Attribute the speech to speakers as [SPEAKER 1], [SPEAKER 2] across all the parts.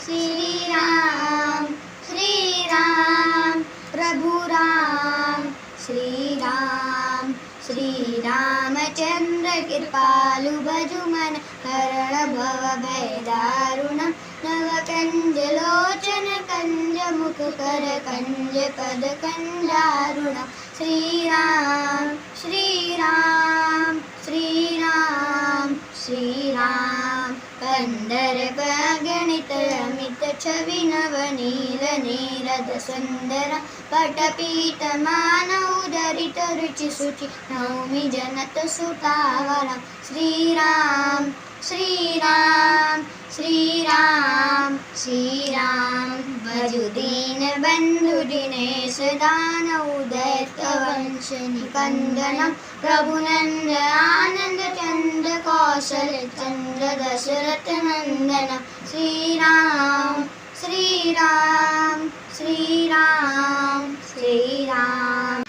[SPEAKER 1] श्रीराम श्रीराम प्रभु राम श्रीराम श्रीरामचंद्र कृपालु भजुमन हरण भव भय दारुणं नवकंज लोचन कंज मुख कर कंज पद कंजारुणं श्रीराम श्रीराम श्रीराम श्रीराम कंदर्प गणित अमित छवि नवनील नीरद सुंदर पटपीठ मानव उदरित रुचि सुचि नौमि जनत सुतावरं श्रीराम श्रीराम श्रीराम श्रीराम भजुदीन बंधु दिनेश दानव दैत्य वंश निकंदनं प्रभुनंद आनंद चंद कौशल चंद्र दशरथ नंदन श्रीराम श्रीराम श्रीराम श्रीराम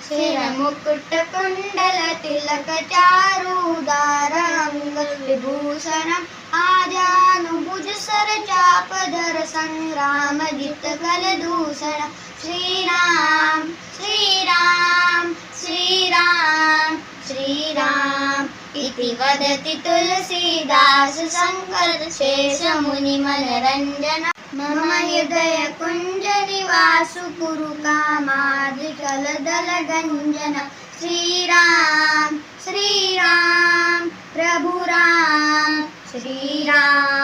[SPEAKER 1] शिर मुकुट कुंडल तिलक चारुदार अंग विभूषणम् आजानुभुज सर चापधर संग्राम जित कल दूषण श्रीराम श्रीराम श्रीराम श्रीराम इति वदति तुलसीदास शंकर शेष मुनि मनरंजन मम हृदय कुंज निवासु कुरु कामादिकल दल गंजन श्रीराम श्रीराम प्रभु राम श्रीराम